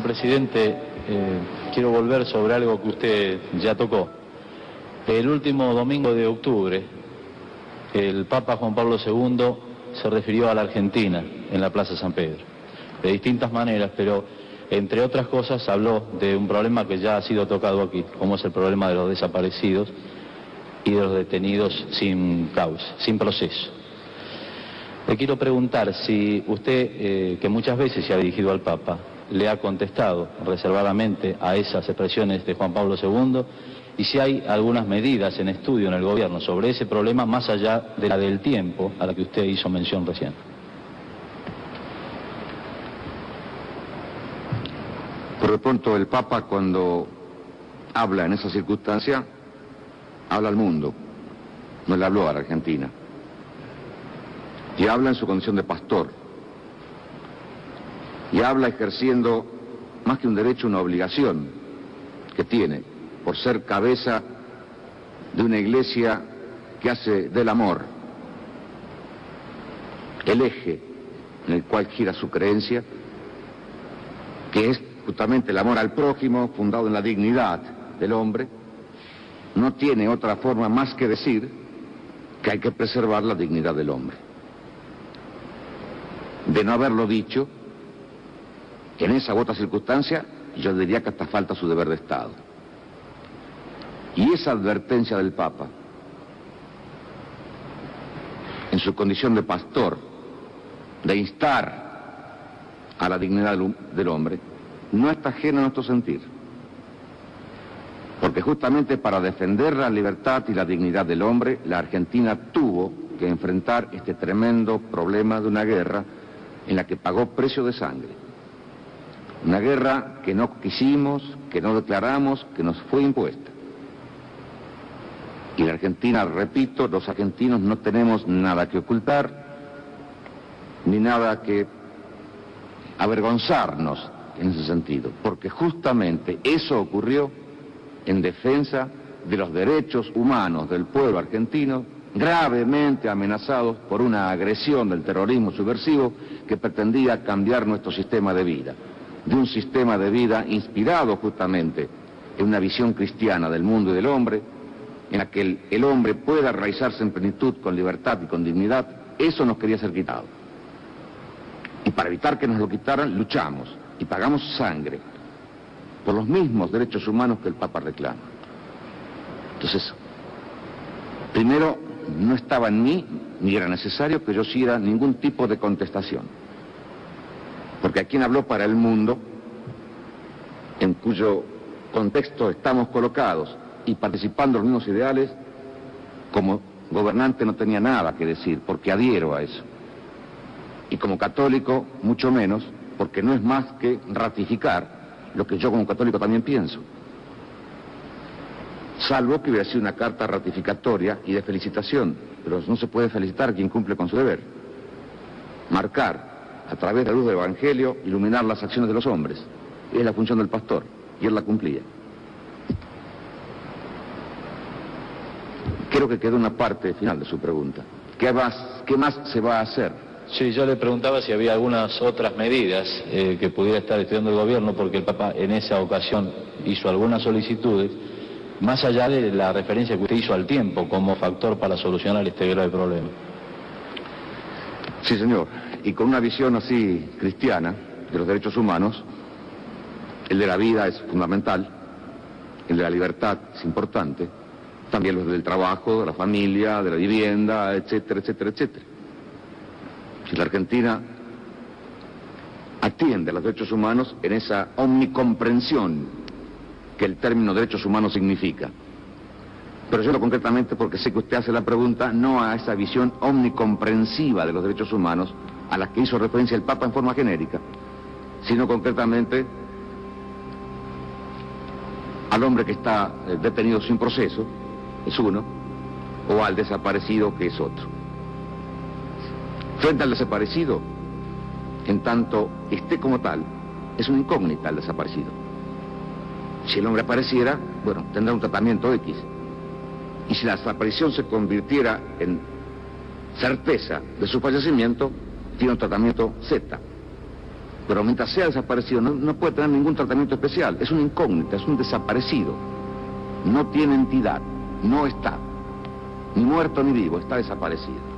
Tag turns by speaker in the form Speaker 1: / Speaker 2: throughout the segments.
Speaker 1: Señor presidente, quiero volver sobre algo que usted ya tocó. El último domingo de octubre, el Papa Juan Pablo II se refirió a la Argentina en la Plaza San Pedro, de distintas maneras, pero entre otras cosas habló de un problema que ya ha sido tocado aquí, como es el problema de los desaparecidos y de los detenidos sin causa, sin proceso. Le quiero preguntar si usted, que muchas veces se ha dirigido al Papa, le ha contestado reservadamente a esas expresiones de Juan Pablo II, y si hay algunas medidas en estudio en el gobierno sobre ese problema más allá de la del tiempo a la que usted hizo mención recién.
Speaker 2: Por lo pronto, el Papa, cuando habla en esa circunstancia, habla al mundo, no le habló a la Argentina. Y habla en su condición de pastor. Y habla ejerciendo, más que un derecho, una obligación que tiene, por ser cabeza de una iglesia que hace del amor el eje en el cual gira su creencia, que es justamente el amor al prójimo, fundado en la dignidad del hombre. No tiene otra forma más que decir que hay que preservar la dignidad del hombre. De no haberlo dicho, en esa u otra circunstancia, yo diría que hasta falta su deber de Estado. Y esa advertencia del Papa, en su condición de pastor, de instar a la dignidad del hombre, no está ajena a nuestro sentir. Porque justamente para defender la libertad y la dignidad del hombre, la Argentina tuvo que enfrentar este tremendo problema de una guerra en la que pagó precio de sangre. Una guerra que no quisimos, que no declaramos, que nos fue impuesta. Y la Argentina, repito, los argentinos no tenemos nada que ocultar, ni nada que avergonzarnos en ese sentido, porque justamente eso ocurrió en defensa de los derechos humanos del pueblo argentino, gravemente amenazados por una agresión del terrorismo subversivo que pretendía cambiar nuestro sistema de vida, de un sistema de vida inspirado justamente en una visión cristiana del mundo y del hombre, en la que el hombre pueda arraizarse en plenitud, con libertad y con dignidad. Eso nos quería ser quitado. Y para evitar que nos lo quitaran, luchamos y pagamos sangre por los mismos derechos humanos que el Papa reclama. Entonces, primero, no estaba en mí, ni era necesario que yo hiciera ningún tipo de contestación. Porque a quien habló para el mundo, en cuyo contexto estamos colocados y participando en los mismos ideales, como gobernante no tenía nada que decir, porque adhiero a eso. Y como católico, mucho menos, porque no es más que ratificar lo que yo como católico también pienso. Salvo que hubiera sido una carta ratificatoria y de felicitación, pero no se puede felicitar a quien cumple con su deber. Marcar, a través de la luz del Evangelio, iluminar las acciones de los hombres. Es la función del pastor, y él la cumplía. Creo que quedó una parte final de su pregunta. ¿Qué más se va a hacer?
Speaker 1: Sí, yo le preguntaba si había algunas otras medidas que pudiera estar estudiando el gobierno, porque el Papa en esa ocasión hizo algunas solicitudes, más allá de la referencia que usted hizo al tiempo como factor para solucionar este grave problema.
Speaker 2: Sí, señor, y con una visión así cristiana de los derechos humanos, el de la vida es fundamental, el de la libertad es importante, también los del trabajo, de la familia, de la vivienda, etcétera, etcétera, etcétera. Si la Argentina atiende a los derechos humanos en esa omnicomprensión que el término derechos humanos significa. Pero yo lo concretamente porque sé que usted hace la pregunta no a esa visión omnicomprensiva de los derechos humanos a la que hizo referencia el Papa en forma genérica, sino concretamente al hombre que está detenido sin proceso, es uno, o al desaparecido, que es otro. Frente al desaparecido, en tanto esté como tal, es una incógnita el desaparecido. Si el hombre apareciera, bueno, tendrá un tratamiento X. Y si la desaparición se convirtiera en certeza de su fallecimiento, tiene un tratamiento Z. Pero mientras sea desaparecido no puede tener ningún tratamiento especial. Es una incógnita, es un desaparecido. No tiene entidad, no está. Ni muerto ni vivo, está desaparecido.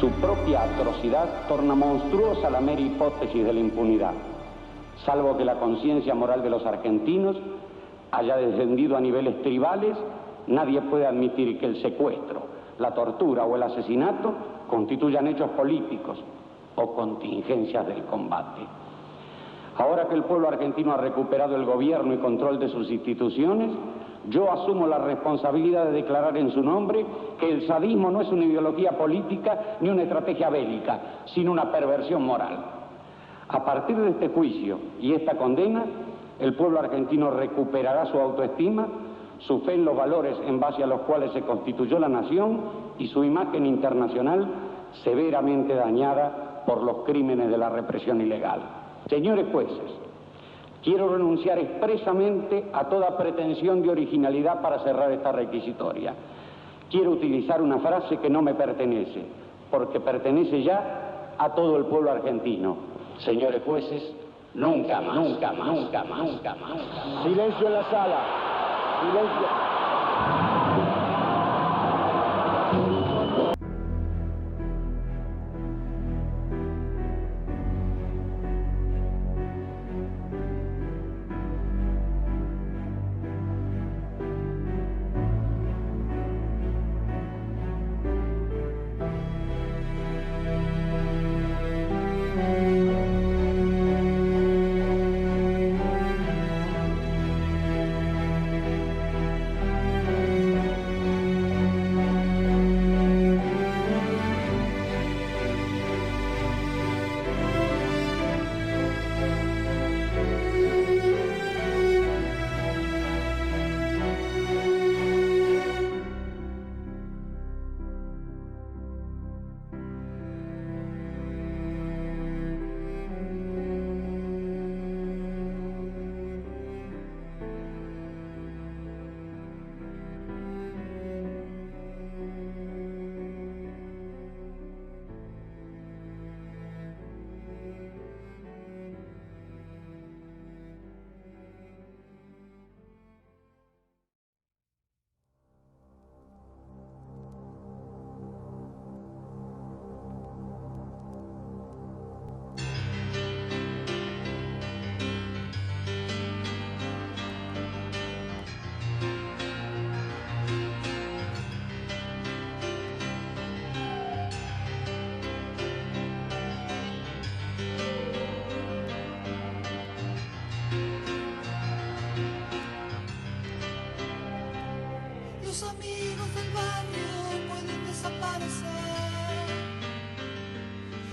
Speaker 3: Su propia atrocidad torna monstruosa la mera hipótesis de la impunidad, salvo que la conciencia moral de los argentinos haya descendido a niveles tribales. Nadie puede admitir que el secuestro, la tortura o el asesinato constituyan hechos políticos o contingencias del combate. Ahora que el pueblo argentino ha recuperado el gobierno y control de sus instituciones, yo asumo la responsabilidad de declarar en su nombre que el sadismo no es una ideología política ni una estrategia bélica, sino una perversión moral. A partir de este juicio y esta condena, el pueblo argentino recuperará su autoestima, su fe en los valores en base a los cuales se constituyó la nación y su imagen internacional severamente dañada por los crímenes de la represión ilegal. Señores jueces, quiero renunciar expresamente a toda pretensión de originalidad para cerrar esta requisitoria. Quiero utilizar una frase que no me pertenece, porque pertenece ya a todo el pueblo argentino. Señores jueces, nunca más, nunca más, nunca más, nunca más.
Speaker 4: Silencio en la sala. Silencio.
Speaker 5: Los amigos del barrio pueden desaparecer.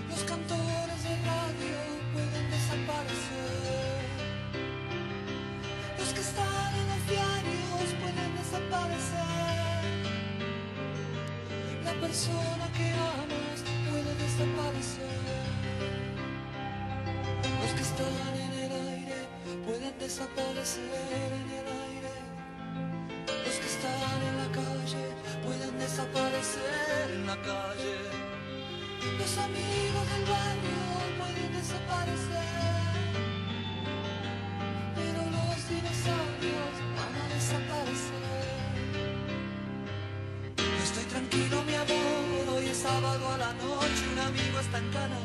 Speaker 5: Los cantores de radio pueden desaparecer. Los que están en los diarios pueden desaparecer. La persona que amas puede desaparecer. Los que están en el aire pueden desaparecer en el aire. Los que están en la calle pueden desaparecer en la calle. Los amigos del barrio pueden desaparecer. Pero los dinosaurios van a desaparecer. Estoy tranquilo, mi amor, hoy es sábado a la noche, un amigo está en cana.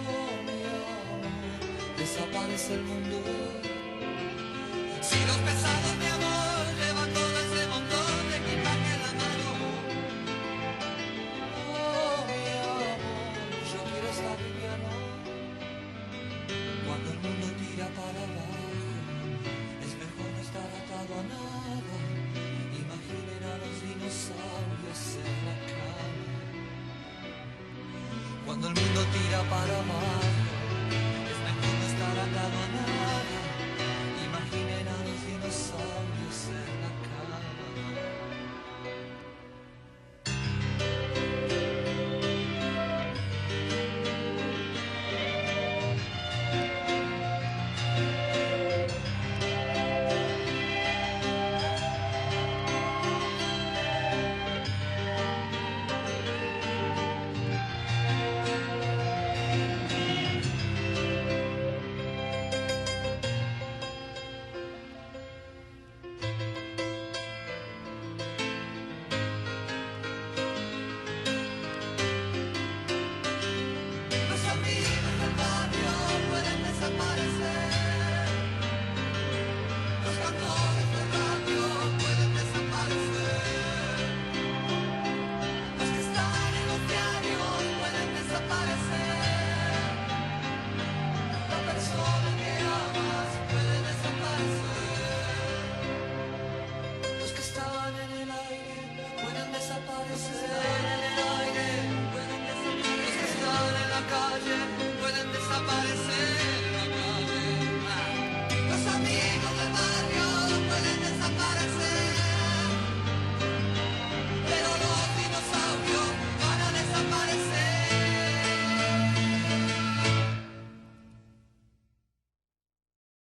Speaker 5: Oh, mi amor, desaparece el mundo. Si los pesados, mi amor, llevan todo ese montón de equipaje en la mano. Oh, mi amor, yo quiero estar liviano. Cuando el mundo tira para abajo, es mejor no estar atado a nada. Imaginen a los dinosaurios en la cama. Cuando el mundo tira para abajo,